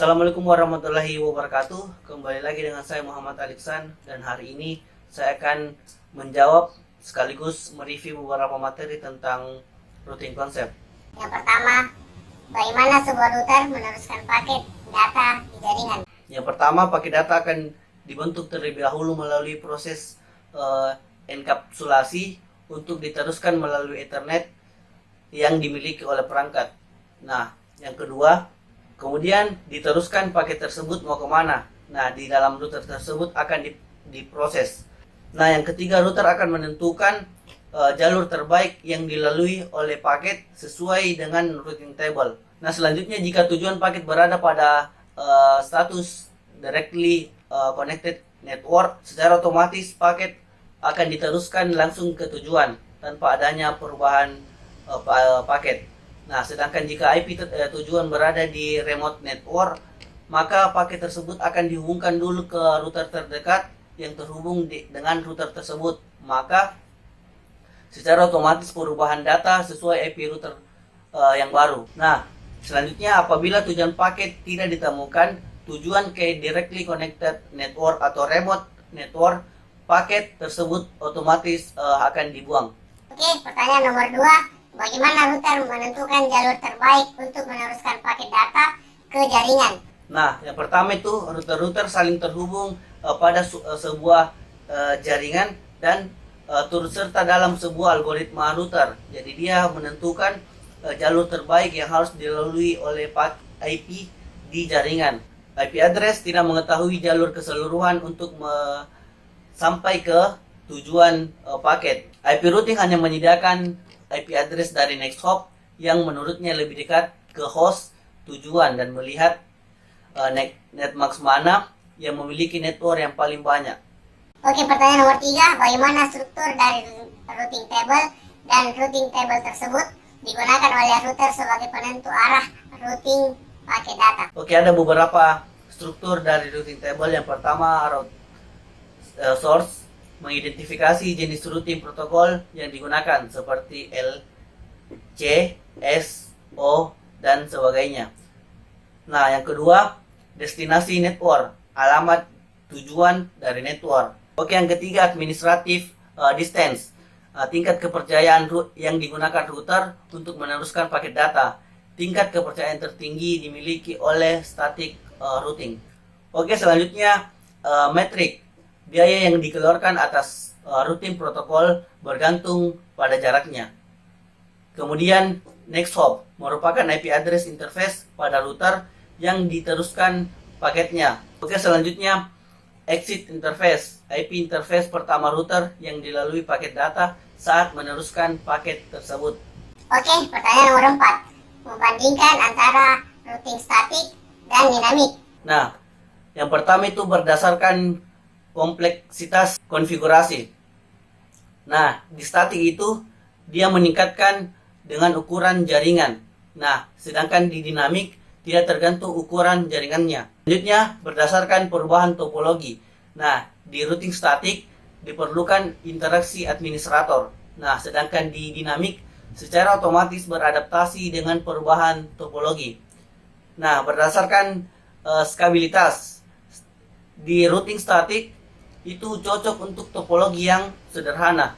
Assalamualaikum warahmatullahi wabarakatuh. Kembali lagi dengan saya Muhammad Aliksan, dan hari ini saya akan menjawab sekaligus mereview beberapa materi tentang routing konsep. Yang pertama, bagaimana sebuah router meneruskan paket data di jaringan? Yang pertama, paket data akan dibentuk terlebih dahulu melalui proses enkapsulasi untuk diteruskan melalui Ethernet yang dimiliki oleh perangkat. Nah, yang kedua, kemudian diteruskan paket tersebut mau kemana. Nah, di dalam router tersebut akan diproses. Nah, yang ketiga, router akan menentukan jalur terbaik yang dilalui oleh paket sesuai dengan routing table. Nah, selanjutnya jika tujuan paket berada pada status directly connected network, secara otomatis paket akan diteruskan langsung ke tujuan tanpa adanya perubahan paket. Nah, sedangkan jika IP tujuan berada di remote network, maka paket tersebut akan dihubungkan dulu ke router terdekat yang terhubung dengan router tersebut. Maka secara otomatis perubahan data sesuai IP router yang baru. Nah, selanjutnya apabila tujuan paket tidak ditemukan, tujuan ke directly connected network atau remote network, paket tersebut otomatis akan dibuang. Oke, pertanyaan nomor 2. Bagaimana router menentukan jalur terbaik untuk meneruskan paket data ke jaringan? Nah, yang pertama itu router-router saling terhubung pada sebuah jaringan dan turut serta dalam sebuah algoritma router. Jadi dia menentukan jalur terbaik yang harus dilalui oleh IP di jaringan. IP address tidak mengetahui jalur keseluruhan untuk sampai ke tujuan paket. IP routing hanya menyediakan IP address dari next hop yang menurutnya lebih dekat ke host tujuan dan melihat netmax mana yang memiliki network yang paling banyak. Oke, pertanyaan nomor 3. Bagaimana struktur dari routing table dan routing table tersebut digunakan oleh router sebagai penentu arah routing paket data? Oke, ada beberapa struktur dari routing table. Yang pertama, source mengidentifikasi jenis routing protokol yang digunakan seperti L, C, S, O, dan sebagainya. Nah, yang kedua, destinasi network, alamat tujuan dari network. Oke, yang ketiga, administrative distance, tingkat kepercayaan yang digunakan router untuk meneruskan paket data. Tingkat kepercayaan tertinggi dimiliki oleh static routing. Oke, selanjutnya metrik, biaya yang dikeluarkan atas routing protokol bergantung pada jaraknya. Kemudian next hop merupakan IP address interface pada router yang diteruskan paketnya. Oke, selanjutnya exit interface, IP interface pertama router yang dilalui paket data saat meneruskan paket tersebut. Oke, pertanyaan nomor 4. Membandingkan antara routing statik dan dinamik. Nah, yang pertama itu berdasarkan kompleksitas konfigurasi. Nah, di statik itu dia meningkatkan dengan ukuran jaringan. Nah, sedangkan di dinamik tidak tergantung ukuran jaringannya. Selanjutnya, berdasarkan perubahan topologi. Nah, di routing statik diperlukan interaksi administrator. Nah, sedangkan di dinamik secara otomatis beradaptasi dengan perubahan topologi. Nah, berdasarkan skabilitas, di routing statik itu cocok untuk topologi yang sederhana,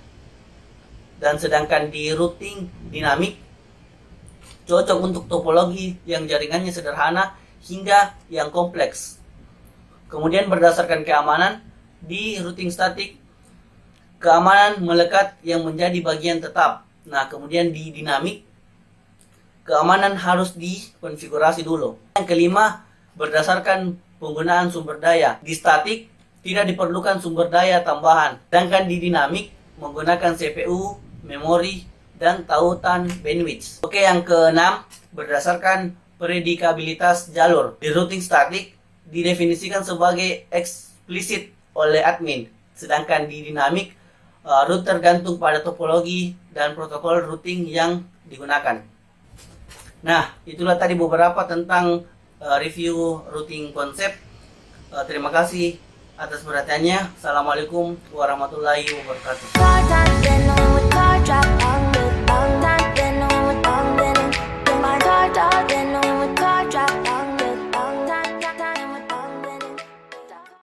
dan sedangkan di routing dinamik cocok untuk topologi yang jaringannya sederhana hingga yang kompleks. Kemudian berdasarkan keamanan, di routing statik keamanan melekat yang menjadi bagian tetap. Nah, kemudian di dinamik keamanan harus dikonfigurasi dulu. Yang kelima, berdasarkan penggunaan sumber daya. Di statik tidak diperlukan sumber daya tambahan, sedangkan di dinamik menggunakan CPU, memori, dan tautan bandwidth. Oke, yang keenam, berdasarkan predikabilitas jalur. Di routing statik didefinisikan sebagai eksplisit oleh admin, sedangkan di dinamik router tergantung pada topologi dan protokol routing yang digunakan. Nah, itulah tadi beberapa tentang review routing konsep. Terima kasih atas perhatiannya. Assalamualaikum warahmatullahi wabarakatuh.